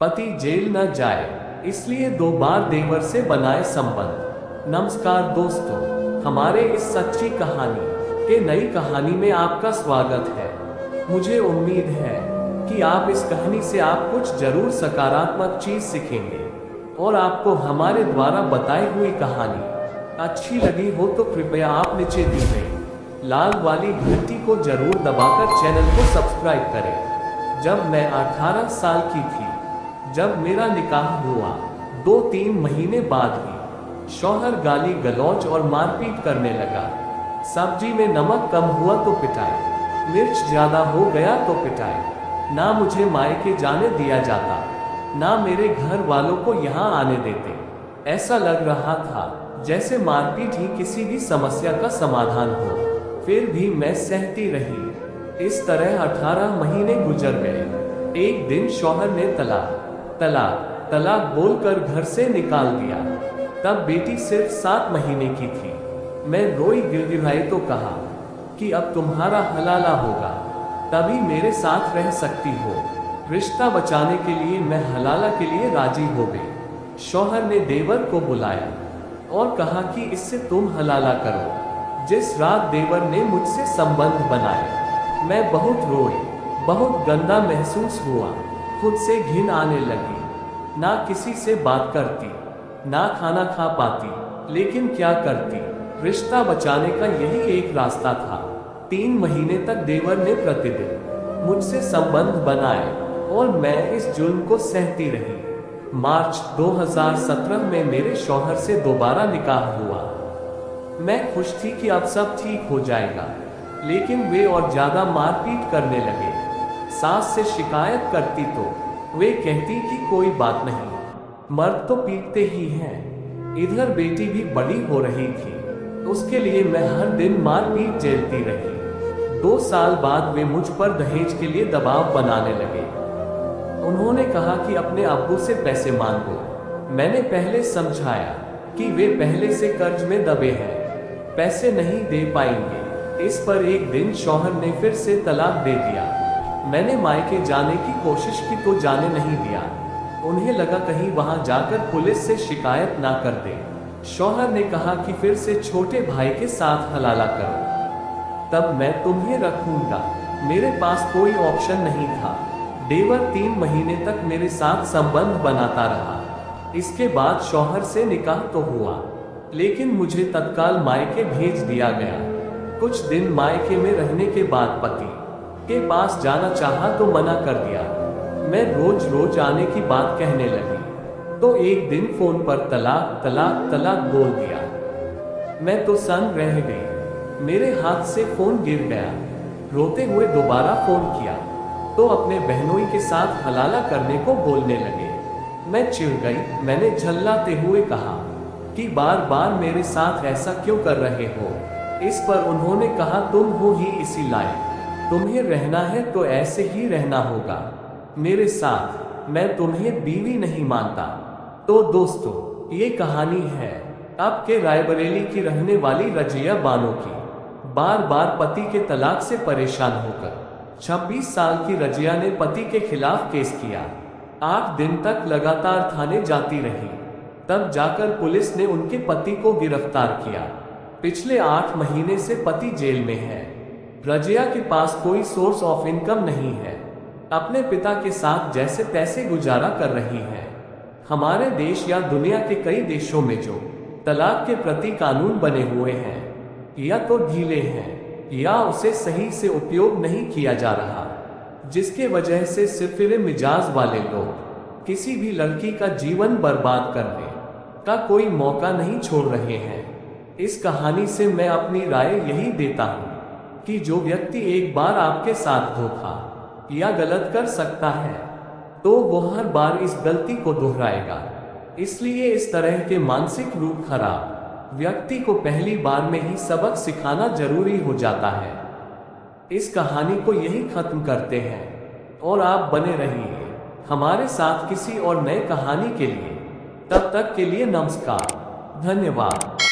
पति जेल न जाए, इसलिए 2 बार देवर से बनाए संबंध। नमस्कार दोस्तों, हमारे इस सच्ची कहानी के नई कहानी में आपका स्वागत है। मुझे उम्मीद है कि आप इस कहानी से आप कुछ जरूर सकारात्मक चीज सीखेंगे और आपको हमारे द्वारा बताई हुई कहानी अच्छी लगी हो तो कृपया आप नीचे दी गई लाल वाली घंटी को जरूर दबाकर चैनल को सब्सक्राइब करें। जब मैं 18 साल की थी, जब मेरा निकाह हुआ, 2-3 महीने बाद ही शौहर गाली गलौज और मारपीट करने लगा। सब्जी में नमक कम हुआ तो पिटाई, मिर्च ज्यादा हो गया तो पिटाई। ना मुझे मायके जाने दिया जाता, ना मेरे घर वालों को यहाँ आने देते। ऐसा लग रहा था जैसे मारपीट ही किसी भी समस्या का समाधान हो। फिर भी मैं सहती रही। इस तरह 18 महीने गुजर गए। एक दिन शौहर ने तलाक तलाक तलाक बोलकर घर से निकाल दिया। तब बेटी सिर्फ 7 महीने की थी। मैं रोई गिड़गिड़ाई तो कहा कि अब तुम्हारा हलाला होगा, तभी मेरे साथ रह सकती हो। रिश्ता बचाने के लिए मैं हलाला के लिए राजी हो गई। शौहर ने देवर को बुलाया और कहा कि इससे तुम हलाला करो। जिस रात देवर ने मुझसे संबंध बनाए, मैं बहुत रोई, बहुत गंदा महसूस हुआ। खुद से घिन आने लगी। ना किसी से बात करती, ना खाना खा पाती, लेकिन क्या करती? रिश्ता बचाने का यही एक रास्ता था। 3 महीने तक देवर ने प्रतिदिन मुझसे संबंध बनाए और मैं इस जुल्म को सहती रही। मार्च 2017 में मेरे शौहर से दोबारा निकाह हुआ। मैं खुश थी कि अब सब ठीक हो जाएगा, लेकिन वे और ज्यादा मारपीट करने लगे। सास से शिकायत करती तो वे कहती कि कोई बात नहीं, मर्द तो पीटते ही हैं। इधर बेटी भी बड़ी हो रही थी, उसके लिए मैं हर दिन मारपीट झेलती रही। 2 साल बाद वे मुझ पर दहेज के लिए दबाव बनाने लगे। उन्होंने कहा कि अपने अब्बू से पैसे मांगो। मैंने पहले समझाया कि वे पहले से कर्ज में दबे हैं, पैसे नहीं दे पाएंगे। इस पर एक दिन शौहर ने फिर से तलाक दे दिया। मैंने मायके जाने की कोशिश की तो जाने नहीं दिया। उन्हें लगा कहीं वहां जाकर पुलिस से शिकायत ना कर दे। शौहर ने कहा कि फिर से छोटे भाई के साथ हलाला करो, तब मैं तुम्हें रखूंगा। मेरे पास कोई ऑप्शन नहीं था। देवर 3 महीने तक मेरे साथ संबंध बनाता रहा। इसके बाद शौहर से निकाह तो हुआ, लेकिन मुझे तत्काल मायके भेज दिया गया। कुछ दिन मायके में रहने के बाद पति के पास जाना चाहा तो मना कर दिया। मैं रोज रोज आने की बात कहने लगी, तो एक दिन फोन पर तलाक तलाक तलाक बोल दिया। मैं तो सन्न रह गई। मेरे हाथ से फोन गिर गया। रोते हुए दोबारा फोन किया तो अपने बहनोई के साथ हलाला करने को बोलने लगे। मैं चिढ़ गई। मैंने झल्लाते हुए कहा कि बार बार मेरे साथ ऐसा क्यों कर रहे हो? इस पर उन्होंने कहा, तुम हो ही इसी लायक, तुम्हें रहना है तो ऐसे ही रहना होगा मेरे साथ। मैं तुम्हें बीवी नहीं मानता। तो दोस्तों, ये कहानी है आपके रायबरेली की रहने वाली रजिया बानो की। बार बार पति के तलाक से परेशान होकर 26 साल की रजिया ने पति के खिलाफ केस किया। 8 दिन तक लगातार थाने जाती रही, तब जाकर पुलिस ने उनके पति को गिरफ्तार किया। पिछले 8 महीने से पति जेल में है। रजिया के पास कोई सोर्स ऑफ इनकम नहीं है। अपने पिता के साथ जैसे तैसे गुजारा कर रही है। हमारे देश या दुनिया के कई देशों में जो तलाक के प्रति कानून बने हुए हैं, या तो ढीले हैं या उसे सही से उपयोग नहीं किया जा रहा, जिसके वजह से सिरफिरे मिजाज वाले लोग किसी भी लड़की का जीवन बर्बाद करने का कोई मौका नहीं छोड़ रहे हैं। इस कहानी से मैं अपनी राय यही देता हूँ कि जो व्यक्ति एक बार आपके साथ धोखा या गलत कर सकता है, तो वो हर बार इस गलती को दोहराएगा। इसलिए इस तरह के मानसिक रूप खराब व्यक्ति को पहली बार में ही सबक सिखाना जरूरी हो जाता है। इस कहानी को यही खत्म करते हैं और आप बने रहिए हमारे साथ किसी और नए कहानी के लिए। तब तक के लिए नमस्कार, धन्यवाद।